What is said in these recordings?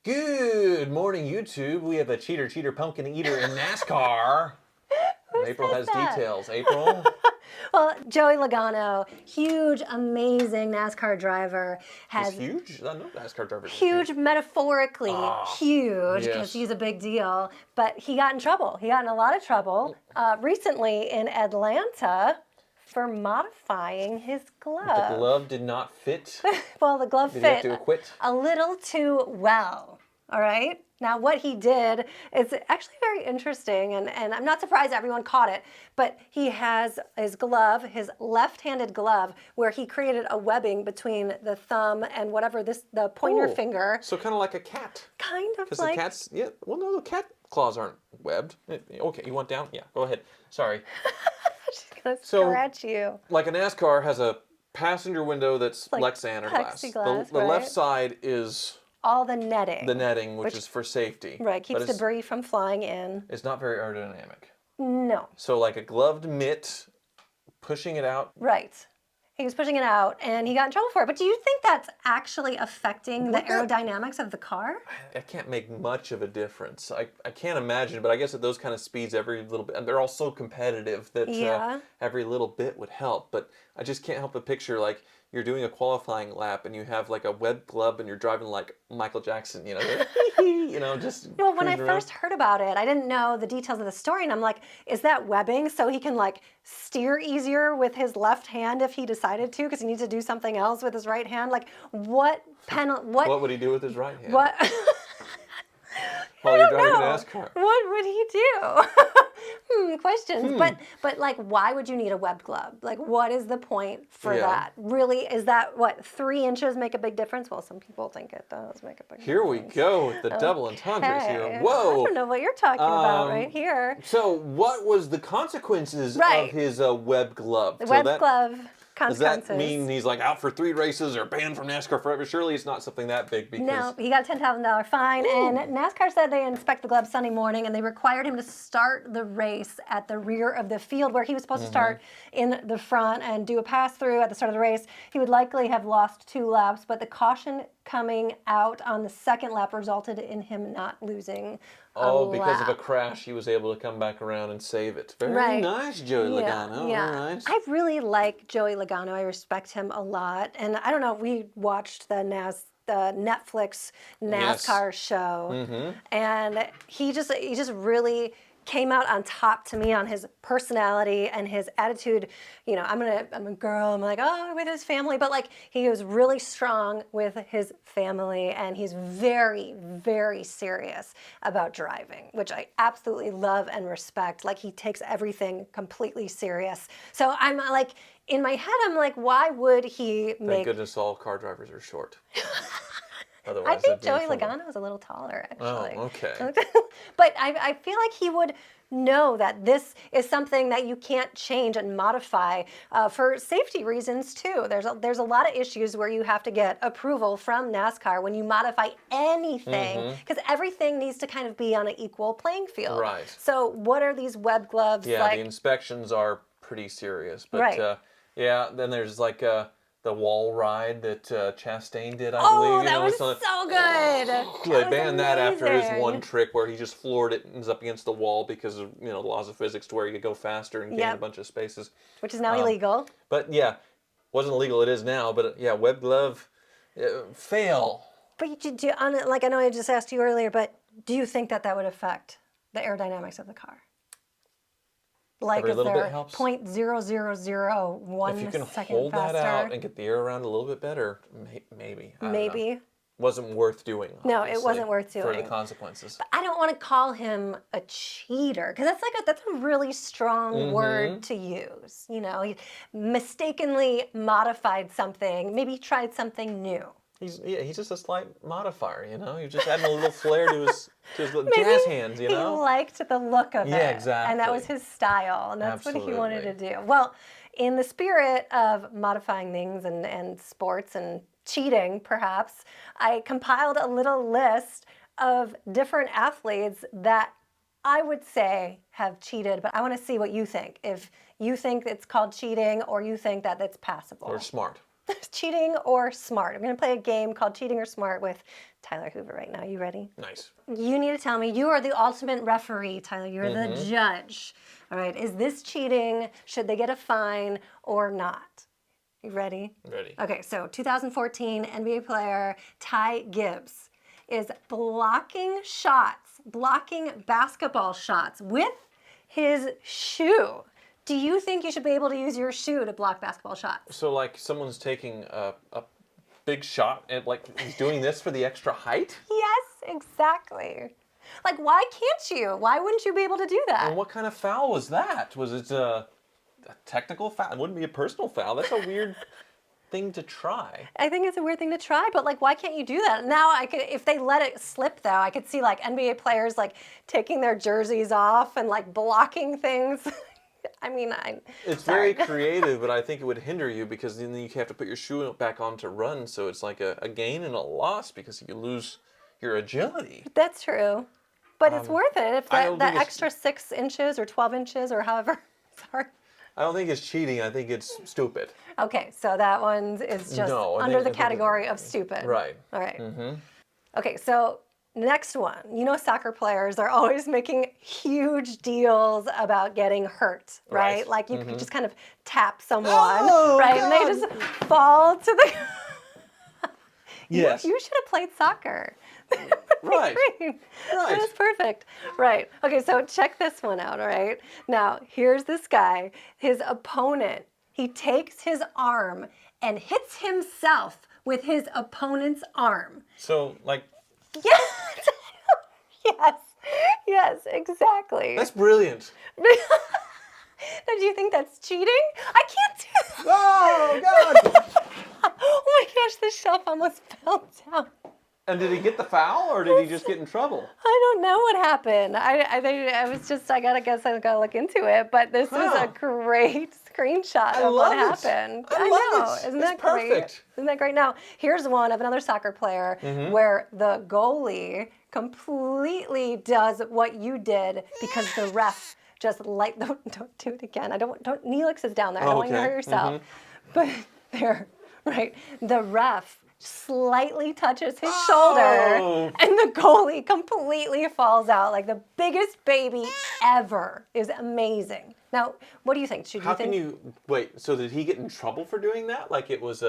Good morning, YouTube. We have a cheater pumpkin eater in NASCAR. And April has details. April? Well, Joey Logano, huge, amazing NASCAR driver. He's huge? I know NASCAR drivers. Huge, metaphorically huge, because yes. he's a big deal. But he got in trouble. He got in a lot of trouble recently in Atlanta for modifying his glove. The glove did not fit. Well, the glove Did he have fit to acquit? a little too well. All right. Now, what he did is actually very interesting, and I'm not surprised everyone caught it, but he has his glove, his left-handed glove, where he created a webbing between the thumb and whatever the pointer finger. So kind of like a cat. Kind of Because like... the cat's, well, no, the cat claws aren't webbed. Okay, you want down? Yeah, go ahead. Sorry. She's going to scratch you. Like a NASCAR has a passenger window that's Lexan or glass. The left side is... all the netting. The netting, which is for safety. Right, keeps debris from flying in. It's not very aerodynamic. No. So like a gloved mitt, pushing it out. Right. He was pushing it out, and he got in trouble for it. But do you think that's actually affecting the aerodynamics of the car? I can't make much of a difference. I can't imagine, but I guess at those kind of speeds, every little bit, and they're all so competitive that every little bit would help. But I just can't help but picture, like, you're doing a qualifying lap and you have like a web glove and you're driving like Michael Jackson, just Well, when I first heard about it, I didn't know the details of the story, and I'm like, is that webbing so he can like steer easier with his left hand if he decided to, because he needs to do something else with his right hand? Like, what would he do with his right hand? What? While you're driving a NASCAR. What would he do? Questions. But like, why would you need a webbed glove? Like, what is the point for that? Really, is that what, 3 inches make a big difference? Well, some people think it does make a big difference. Here we go with the double entendres here. Whoa! I don't know what you're talking about right here. So, what was the consequences of his web glove? The web glove. Does that mean he's like out for 3 races or banned from NASCAR forever? Surely it's not something that big because... No, he got a $10,000 fine, and NASCAR said they inspect the glove Sunday morning, and they required him to start the race at the rear of the field where he was supposed to start in the front and do a pass-through at the start of the race. He would likely have lost 2 laps, but the caution coming out on the 2nd lap resulted in him not losing because of a crash, he was able to come back around and save it. Very nice, Joey Logano. Yeah. All right. I really like Joey Logano. I respect him a lot. And I don't know, we watched the Netflix NASCAR show, and he just really came out on top to me on his personality and his attitude. I'm a girl, I'm like, with his family, but like, he was really strong with his family, and he's very, very serious about driving, which I absolutely love and respect. Like, he takes everything completely serious. So I'm like, in my head, I'm like, why would he make... Thank goodness all car drivers are short. I think Joey Logano is a little taller, actually. Oh, okay. But I feel like he would know that this is something that you can't change and modify for safety reasons, too. There's a lot of issues where you have to get approval from NASCAR when you modify anything, because everything needs to kind of be on an equal playing field. Right. So what are these web gloves like? Yeah, the inspections are pretty serious. But then there's like... the wall ride that Chastain did, I believe. That was so good. They banned that after his one trick where he just floored it and was up against the wall because of the laws of physics to where he could go faster and gain a bunch of spaces. Which is now illegal. But wasn't illegal. It is now. But web glove, fail. But I know I just asked you earlier, but do you think that would affect the aerodynamics of the car? Like, every if little they're bit helps. 0.0001 if you can second hold faster. that out and get the air around a little bit better, maybe. Maybe. Wasn't worth doing. No, it wasn't worth doing. For the consequences. But I don't want to call him a cheater, because that's a really strong word to use. He mistakenly modified something. Maybe he tried something new. He's just a slight modifier, He's just adding a little flair to his jazz hands, He liked the look of it. Yeah, exactly. And that was his style, and that's Absolutely. what he wanted to do. Well, in the spirit of modifying things and sports and cheating, perhaps, I compiled a little list of different athletes that I would say have cheated, but I want to see what you think. If you think it's called cheating, or you think that it's passable. Or smart. Cheating or smart. I'm going to play a game called Cheating or Smart with Tyler Hoover right now. You ready? Nice. You need to tell me. You are the ultimate referee, Tyler. You're the judge. All right. Is this cheating? Should they get a fine or not? You ready? Ready. Okay. So 2014 NBA player Ty Gibbs is blocking basketball shots with his shoe. Do you think you should be able to use your shoe to block basketball shots? So like someone's taking a big shot and like he's doing this for the extra height? Yes, exactly. Like, why can't you? Why wouldn't you be able to do that? And what kind of foul was that? Was it a technical foul? It wouldn't be a personal foul. That's a weird thing to try. I think it's a weird thing to try, but like, why can't you do that? Now, if they let it slip, though, I could see like NBA players like taking their jerseys off and like blocking things. I mean, it's sorry. very creative, but I think it would hinder you because then you have to put your shoe back on to run. So it's like a gain and a loss because you lose your agility. That's true, but it's worth it if that extra 6 inches or 12 inches or however. Sorry. I don't think it's cheating. I think it's stupid. Okay, so that one is just under the category of stupid. Right. All right. Okay, so next one. You know, soccer players are always making huge deals about getting hurt, right? Like you could just kind of tap someone, right? God. And they just fall to the... Yes. You should have played soccer. Right. Right. That is perfect. Right. Okay, so check this one out, all right? Now, here's this guy. His opponent, he takes his arm and hits himself with his opponent's arm. So, like... Yes. Yes, exactly. That's brilliant. Now, do you think that's cheating? I can't do that. Oh, God. Oh my gosh, the shelf almost fell down. And did he get the foul, or did he just get in trouble? I don't know what happened. I think I gotta look into it. But this is a great screenshot of what happened. I love it. Isn't that great? Perfect. Isn't that great? Now, here's one of another soccer player where the goalie completely does what you did because the ref just don't do it again. Neelix is down there. I don't want you to hurt yourself. But there, right? The ref slightly touches his shoulder and the goalie completely falls out like the biggest baby ever. Is amazing. Now, what do you think? Wait, so did he get in trouble for doing that? Like it was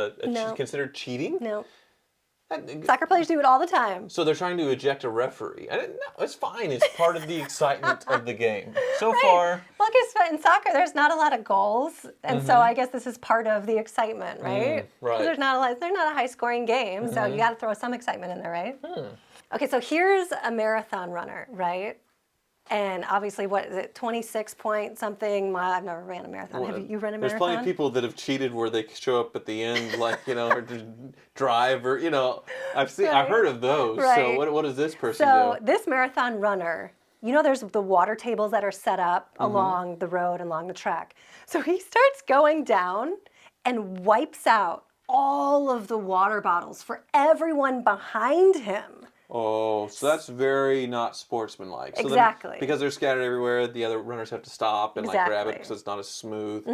considered cheating? No. Soccer players do it all the time. So they're trying to eject a referee. I didn't know. It's fine. It's part of the excitement of the game. So far. Well, because in soccer, there's not a lot of goals. And so I guess this is part of the excitement, right? Right. They're not a high-scoring game, so you got to throw some excitement in there, right? Okay, so here's a marathon runner, right? And obviously, what is it, 26 point something? I've never ran a marathon. Well, Have you run a marathon? There's plenty of people that have cheated where they show up at the end, like, or drive, or, I've heard of those. Right. So what does this person do? So this marathon runner, there's the water tables that are set up along the road, along the track. So he starts going down and wipes out all of the water bottles for everyone behind him. Oh, so that's very not sportsmanlike. So Exactly. Because they're scattered everywhere, the other runners have to stop and grab it because it's not as smooth.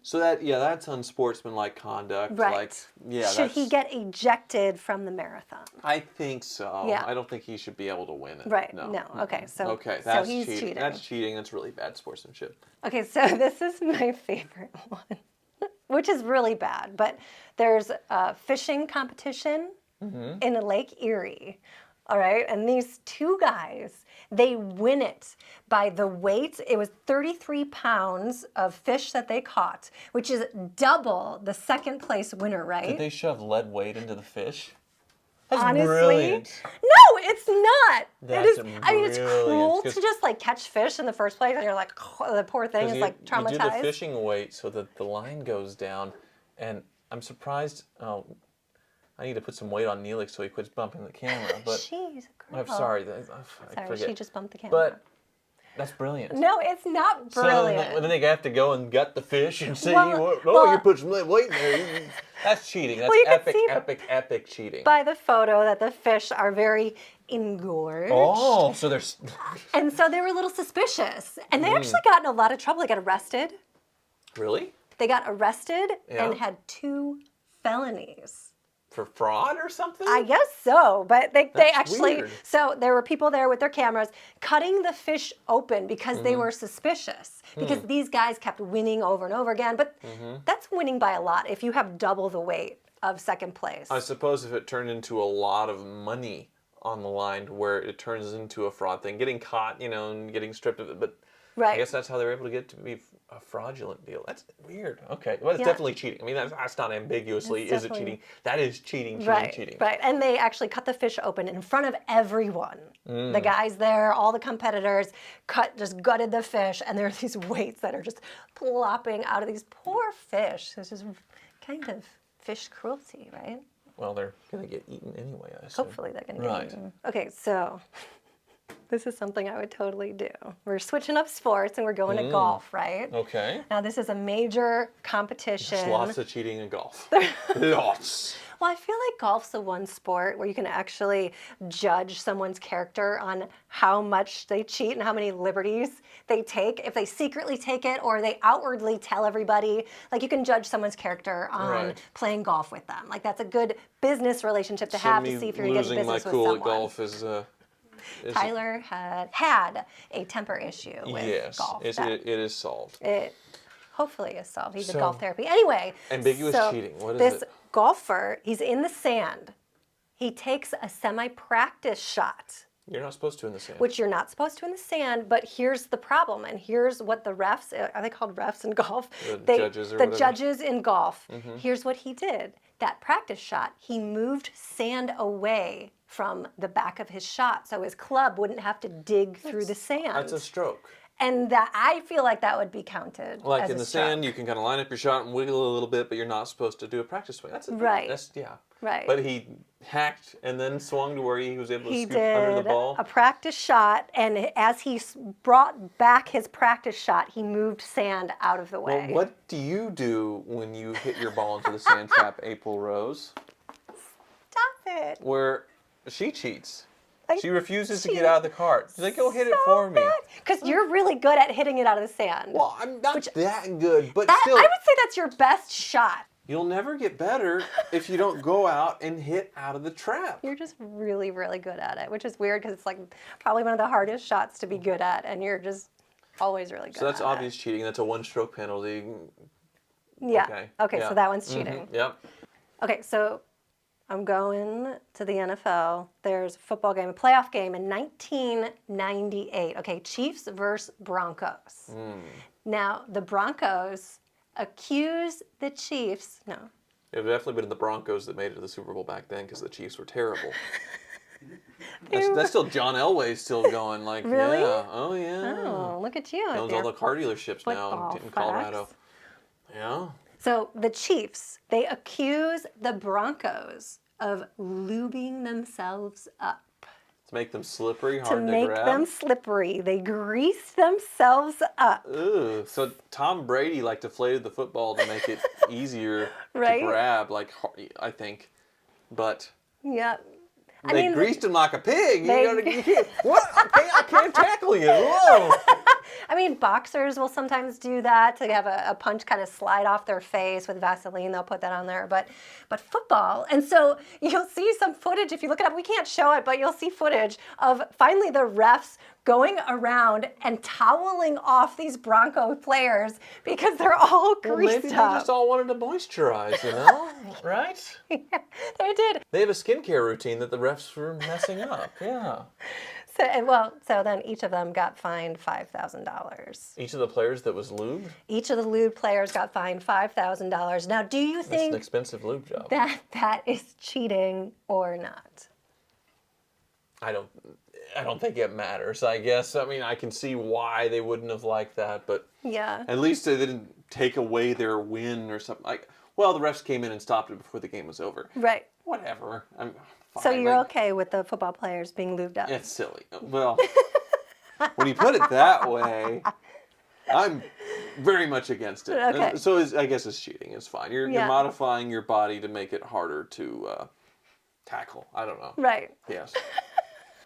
So that's unsportsmanlike conduct. Right. Should he get ejected from the marathon? I think so. Yeah. I don't think he should be able to win it. Right. No. Okay. So that's he's cheating. That's cheating. That's really bad sportsmanship. Okay. So this is my favorite one, which is really bad. But there's a fishing competition in Lake Erie. All right, and these two guys, they win it by the weight. It was 33 pounds of fish that they caught, which is double the second place winner, right? Did they shove lead weight into the fish? That's Honestly, brilliant. no, it's not. That's it's cruel to just catch fish in the first place, and you're like, oh, the poor thing is traumatized. You do the fishing weight so that the line goes down, and I'm surprised. I need to put some weight on Neelix so he quits bumping the camera. But she's a girl. I'm sorry. I forget. She just bumped the camera. But that's brilliant. No, it's not brilliant. So then they have to go and gut the fish and see, you put some weight in there. That's cheating. That's epic cheating. By the photo that the fish are very engorged. Oh, so they're... And so they were a little suspicious. And they actually got in a lot of trouble. They got arrested. Really? They got arrested and had 2 felonies. for fraud or something? I guess so, but they actually, weird. so there were people there with their cameras cutting the fish open because they were suspicious, because these guys kept winning over and over again, but that's winning by a lot if you have double the weight of second place. I suppose if it turned into a lot of money on the line where it turns into a fraud thing, getting caught, and getting stripped of it, but Right. I guess that's how they were able to get it to be a fraudulent deal. That's weird. Okay. Well, it's Yeah. definitely cheating. I mean, that's not ambiguously, It's is it definitely- cheating? That is cheating, Right, cheating. right. And they actually cut the fish open in front of everyone. The guys there, all the competitors, just gutted the fish, and there are these weights that are just plopping out of these poor fish. This is kind of fish cruelty, right? Well, they're going to get eaten anyway, I assume. Hopefully they're going to Right. get eaten. Okay, so this is something I would totally do. We're switching up sports and we're going to golf, right? Okay. Now this is a major competition. There's lots of cheating in golf. Lots. Well, I feel like golf's the one sport where you can actually judge someone's character on how much they cheat and how many liberties they take. If they secretly take it or they outwardly tell everybody, like you can judge someone's character on playing golf with them. Like that's a good business relationship to have to see if you're getting losing my business with cool someone. at golf is Tyler had a temper issue with golf. Yes, it is solved. It hopefully is solved. He's So, in golf therapy. Anyway. ambiguous so cheating. What is this it? golfer, he's in the sand. He takes a semi-practice shot, You're not supposed to in the sand. which you're not supposed to in the sand, but here's the problem, and here's what the refs, are they called refs in golf? The judges or The whatever. judges in golf. Here's what he did. That practice shot, he moved sand away from the back of his shot so his club wouldn't have to dig through the sand. That's a stroke. And that I feel like that would be counted. Like as in a the stroke. sand, you can kind of line up your shot and wiggle a little bit, but you're not supposed to do a practice swing. Right. That's yeah. Right. But he hacked and then swung to where he was able to He scoop under the did ball. a practice shot, and as he brought back his practice shot, he moved sand out of the way. Well, what do you do when you hit your ball into the sand trap, April Rose? Stop it. Where she cheats. I She refuses to cheat get out of the cart. She's like, go hit it for me. Because you're really good at hitting it out of the sand. Well, I'm not that good, but I still, would say that's your best shot. you'll never get better if you don't go out and hit out of the trap. You're just really, really good at it, which is weird because it's like probably one of the hardest shots to be good at, and you're just always really good So that's at obvious cheating. That's a one-stroke penalty. it. Yeah. Okay, yeah. so that one's cheating. Yep. Okay, so I'm going to the NFL. There's a football game, a playoff game in 1998. Okay, Chiefs versus Broncos. Now, the Broncos accuse the Chiefs. No. It would definitely been the Broncos that made it to the Super Bowl back then because the Chiefs were terrible. That's still John Elway's still going. Like, Really? yeah. Oh, yeah. Oh, look at you. Owns with all your the car dealerships now football in Colorado. facts. Yeah. So the Chiefs, they accuse the Broncos of lubing themselves up. To make them slippery, To hard to make grab. them slippery. They grease themselves up. Ugh. So Tom Brady like deflated the football to make it easier Right? to grab, like I think, but Yeah. they greased him like a pig. they- You can't, what? I can't tackle you. Whoa. I mean, boxers will sometimes do that to have a punch kind of slide off their face with Vaseline. They'll put that on there. But football, and so you'll see some footage if you look it up. We can't show it, but you'll see footage of finally the refs going around and toweling off these Bronco players because they're all Well, greased maybe they up. just all wanted to moisturize, right? Yeah, they did. They have a skincare routine that the refs were messing up. Yeah. So then each of them got fined $5,000. Each of the players that was lubed. Each of the lewd players got fined $5,000. Now, do you That's think an expensive lube job. that is cheating or not? I don't think it matters. I guess. I mean, I can see why they wouldn't have liked that, but Yeah. at least they didn't take away their win or something. Well, the refs came in and stopped it before the game was over. Right. Whatever. I'm fine. So you're okay with the football players being lubed up? It's silly. Well, when you put it that way, I'm very much against it. Okay. So I guess it's cheating. It's fine. You're modifying your body to make it harder to tackle. I don't know. Right. Yes.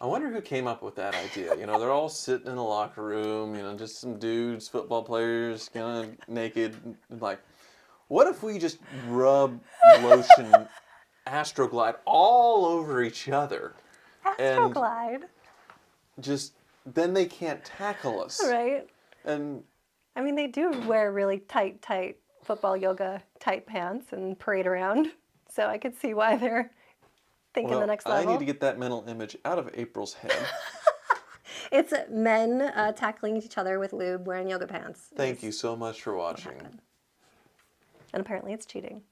I wonder who came up with that idea. They're all sitting in the locker room, just some dudes, football players, kind of naked. Like, what if we just rub lotion astroglide all over each other. Astroglide. And just, then they can't tackle us. Right. And I mean, they do wear really tight football yoga tight pants and parade around. So I could see why they're thinking the next level. I need to get that mental image out of April's head. It's men tackling each other with lube wearing yoga pants. Thank you so much for watching. And apparently it's cheating.